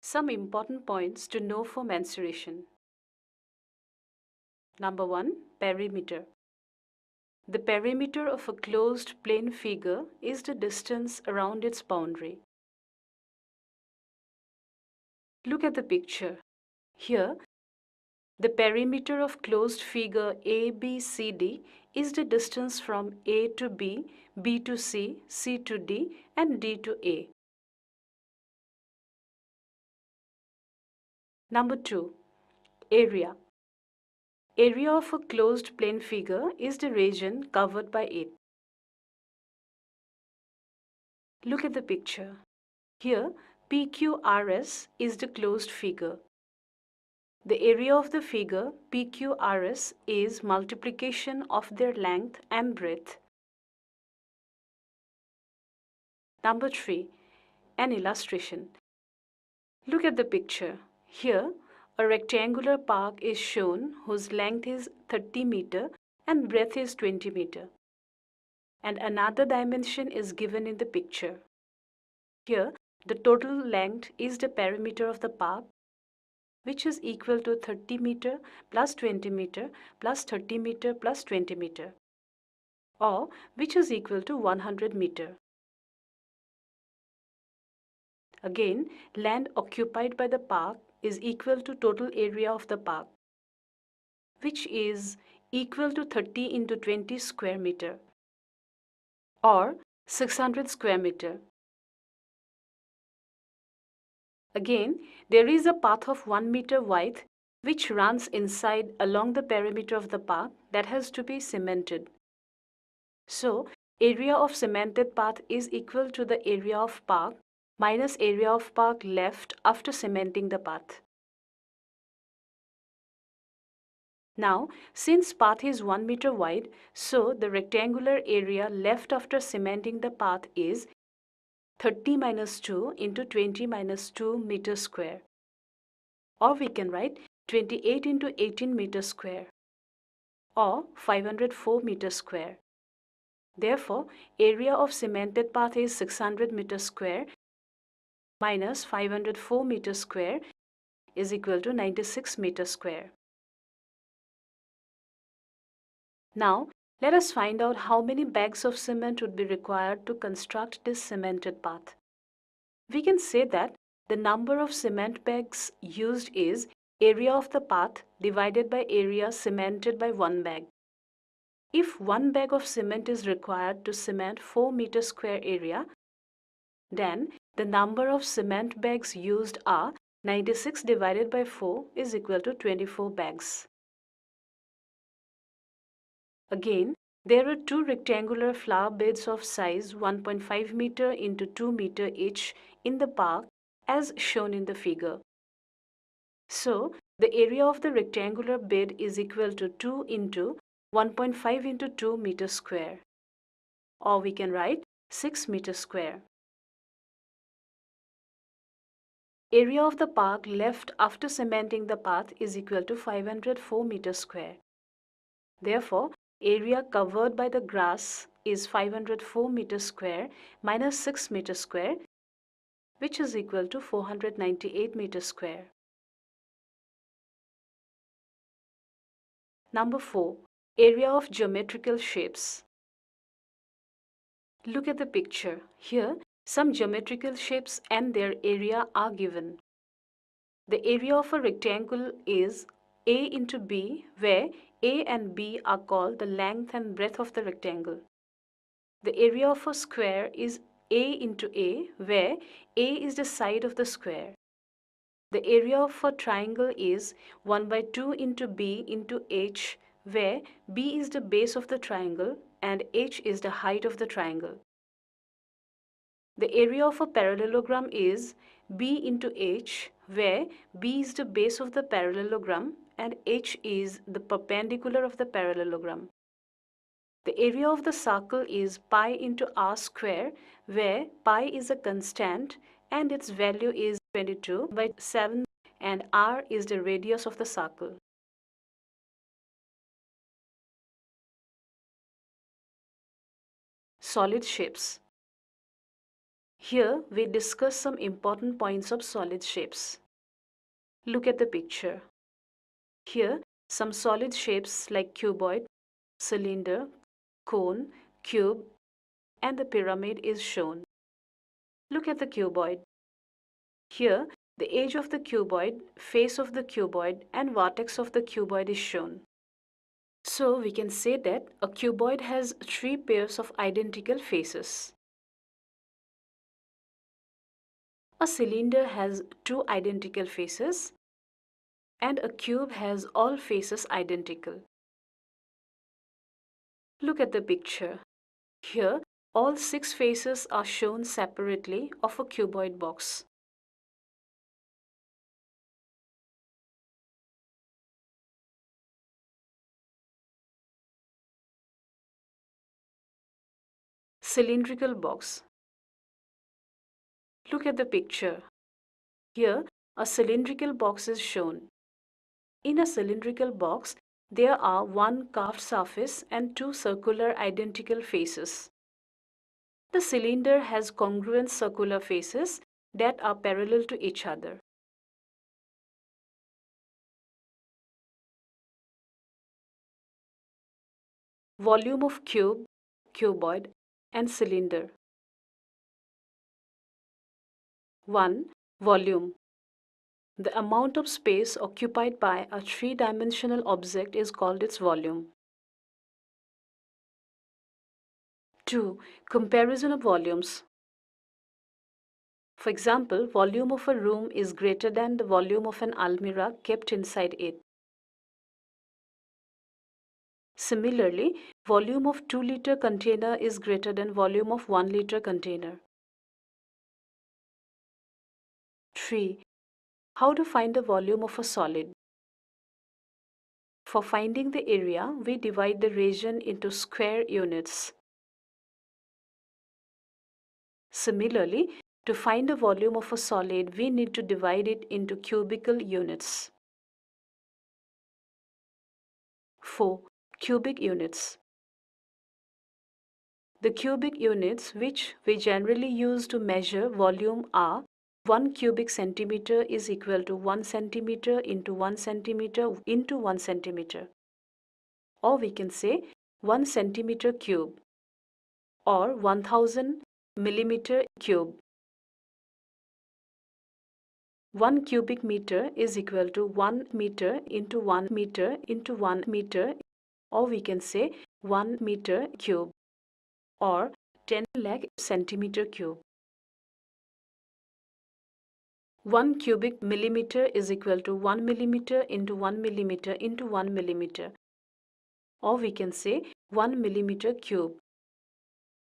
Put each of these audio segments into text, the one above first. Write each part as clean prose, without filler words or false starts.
Some important points to know for mensuration. Number 1. Perimeter. The perimeter of a closed plane figure is the distance around its boundary. Look at the picture. Here, the perimeter of closed figure ABCD is the distance from A to B, B to C, C to D, and D to A. Number 2. Area. Area of a closed plane figure is the region covered by it. Look at the picture. Here, PQRS is the closed figure. The area of the figure PQRS is multiplication of their length and breadth. Number 3. An illustration. Look at the picture. Here, a rectangular park is shown whose length is 30 meter and breadth is 20 meter. And another dimension is given in the picture. Here, the total length is the perimeter of the park, which is equal to 30 meter plus 20 meter plus 30 meter plus 20 meter, or which is equal to 100 meter. Again, land occupied by the park is equal to total area of the park, which is equal to 30 into 20 square meter, or 600 square meter. Again, there is a path of 1 meter wide which runs inside along the perimeter of the park that has to be cemented. So, area of cemented path is equal to the area of park minus area of park left after cementing the path. Now, since path is 1 meter wide, so the rectangular area left after cementing the path is 30 minus 2 into 20 minus 2 meters square. Or we can write 28 into 18 meters square, or 504 meters square. Therefore, area of cemented path is 600 meters square minus 504 meters square is equal to 96 meters square. Now, let us find out how many bags of cement would be required to construct this cemented path. We can say that the number of cement bags used is area of the path divided by area cemented by 1 bag. If 1 bag of cement is required to cement 4 meter square area, then the number of cement bags used are 96 divided by 4 is equal to 24 bags. Again, there are 2 rectangular flower beds of size 1.5 meter into 2 meter each in the park as shown in the figure. So, the area of the rectangular bed is equal to 2 into 1.5 into 2 meter square, or we can write 6 meter square. Area of the park left after cementing the path is equal to 504 meter square. Therefore, area covered by the grass is 504 meter square minus 6 meter square, which is equal to 498 meter square. Number 4. Area of geometrical shapes. Look at the picture. Here, some geometrical shapes and their area are given. The area of a rectangle is A into B, where A and B are called the length and breadth of the rectangle. The area of a square is A into A, where A is the side of the square. The area of a triangle is 1 by 2 into B into H, where B is the base of the triangle and H is the height of the triangle. The area of a parallelogram is B into H, where B is the base of the parallelogram and H is the perpendicular of the parallelogram. The area of the circle is pi into r square, where pi is a constant and its value is 22 by 7 and r is the radius of the circle. Solid shapes. Here we discuss some important points of solid shapes. Look at the picture. Here some solid shapes like cuboid, cylinder, cone, cube, and the pyramid is shown. Look at the cuboid. Here the edge of the cuboid, face of the cuboid, and vertex of the cuboid is shown. So we can say that a cuboid has three pairs of identical faces. A cylinder has two identical faces, and a cube has all faces identical. Look at the picture. Here, all six faces are shown separately of a cuboid box. Cylindrical box. Look at the picture. Here, a cylindrical box is shown. In a cylindrical box, there are one curved surface and two circular identical faces. The cylinder has congruent circular faces that are parallel to each other. Volume of cube, cuboid, and cylinder. 1. Volume. The amount of space occupied by a three-dimensional object is called its volume. 2. Comparison of volumes. For example, volume of a room is greater than the volume of an almirah kept inside it. Similarly, volume of 2-liter container is greater than volume of 1-liter container. 3. How to find the volume of a solid? For finding the area, we divide the region into square units. Similarly, to find the volume of a solid, we need to divide it into cubical units. 4. Cubic units. The cubic units which we generally use to measure volume are 1 cubic centimeter is equal to 1 centimeter into 1 centimeter into 1 centimeter. Or we can say 1 centimeter cube or 1000 millimeter cube. 1 cubic meter is equal to 1 meter into 1 meter into 1 meter, or we can say 1 meter cube or 10 lakh centimeter cube. 1 cubic millimeter is equal to 1 millimeter into 1 millimeter into 1 millimeter, or we can say 1 millimeter cube,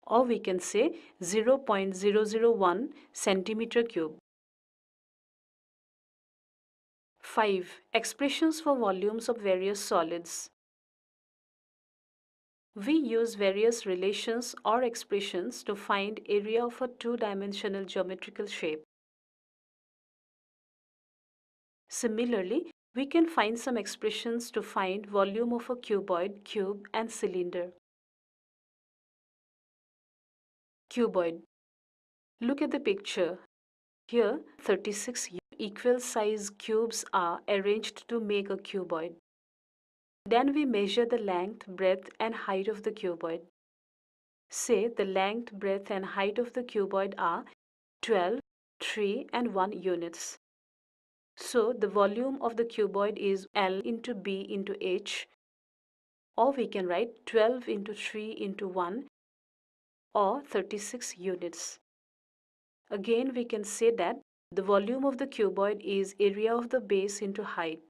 or we can say 0.001 centimeter cube. 5. Expressions for volumes of various solids. We use various relations or expressions to find area of a two-dimensional geometrical shape. Similarly, we can find some expressions to find volume of a cuboid, cube, and cylinder. Cuboid. Look at the picture. Here, 36 equal size cubes are arranged to make a cuboid. Then we measure the length, breadth, and height of the cuboid. Say the length, breadth, and height of the cuboid are 12, 3, and 1 units. So the volume of the cuboid is L into B into H, or we can write 12 into 3 into 1, or 36 units. Again, we can say that the volume of the cuboid is area of the base into height.